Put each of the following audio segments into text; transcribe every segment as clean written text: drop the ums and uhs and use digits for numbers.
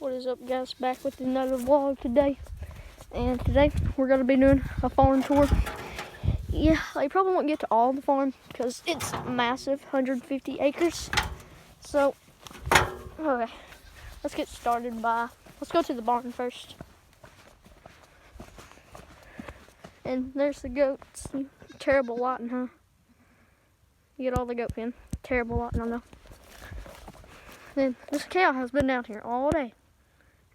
What is up, guys? Back with another vlog today. And today we're going to be doing a farm tour. Yeah, I probably won't get to all the farm because it's massive, 150 acres. So, okay, let's get started let's go to the barn first. And there's the goats. Terrible lighting, huh? You get all the goat pen. Terrible lighting, I know. Then this cow has been down here all day.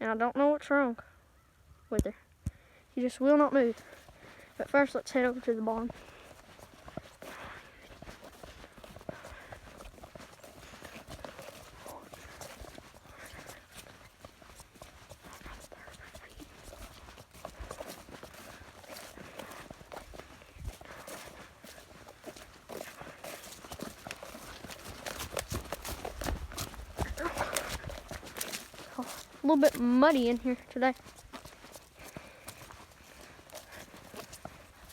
And I don't know what's wrong with her. She just will not move. But first, let's head over to the barn. A little bit muddy in here today.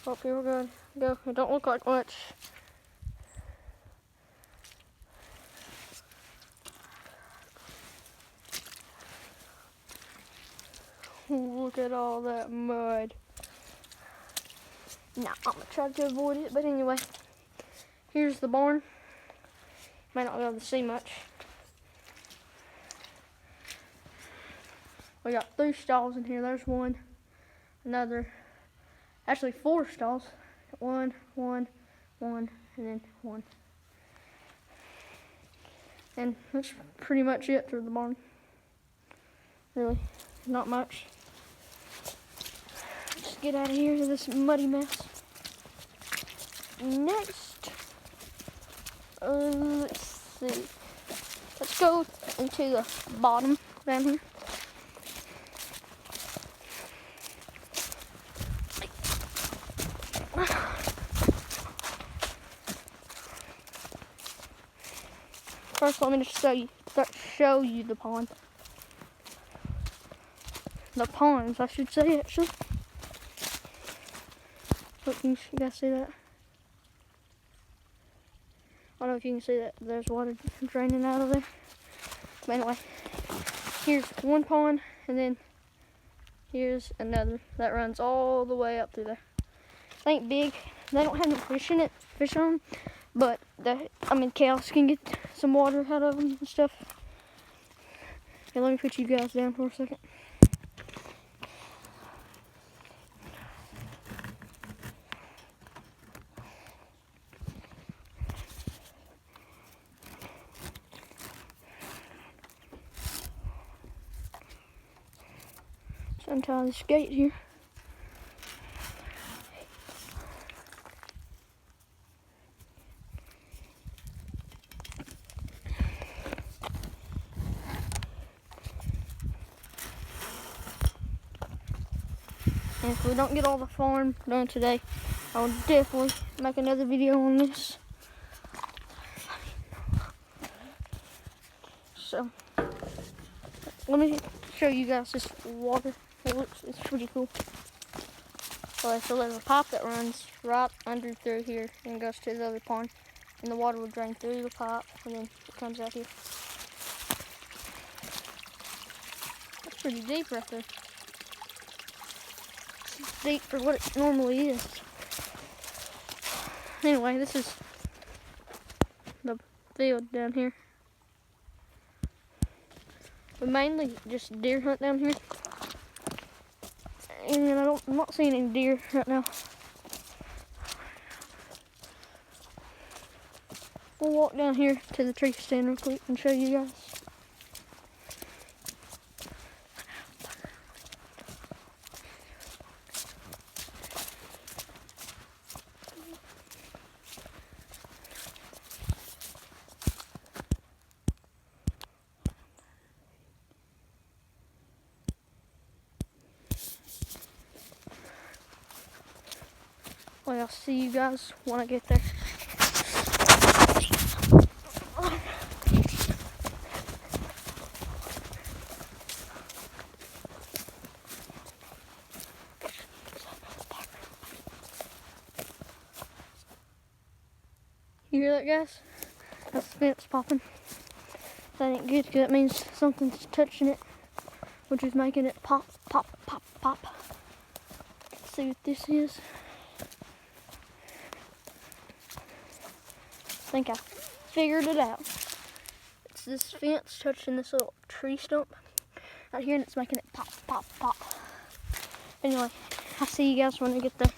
Oh, here we're going. Go. It don't look like much. Look at all that mud. Nah, I'm gonna try to avoid it, but anyway. Here's the barn. Might not be able to see much. We got 3 stalls in here. There's one, another, actually 4 stalls. One, and then one. And that's pretty much it for the barn. Really, not much. Just get out of here to this muddy mess. Next, let's see. Let's go into the bottom down here. First, let me just show you the pond. The ponds, I should say, actually. Look, can you guys see that? I don't know if you can see that. There's water draining out of there. But anyway, here's one pond, and then here's another that runs all the way up through there. It ain't big. They don't have no fish on, but cows can get some water out of them and stuff. Okay, let me put you guys down for a second. So untie this gate here. And if we don't get all the farm done today, I will definitely make another video on this. So, let me show you guys this water. It's pretty cool. Okay, so there's a pipe that runs right under through here and goes to the other pond. And the water will drain through the pipe and then it comes out here. That's pretty deep right there. Deep for what it normally is. Anyway, this is the field down here. We mainly just deer hunt down here. And I'm not seeing any deer right now. We'll walk down here to the tree stand real quick and show you guys. Well, I'll see you guys when I get there. You hear that, guys? That's the fence popping. That ain't good because that means something's touching it. which is making it pop, pop, pop, pop. Let's see what this is. I think I figured it out. It's this fence touching this little tree stump out here, and it's making it pop, pop, pop. Anyway, I'll see you guys when I get there.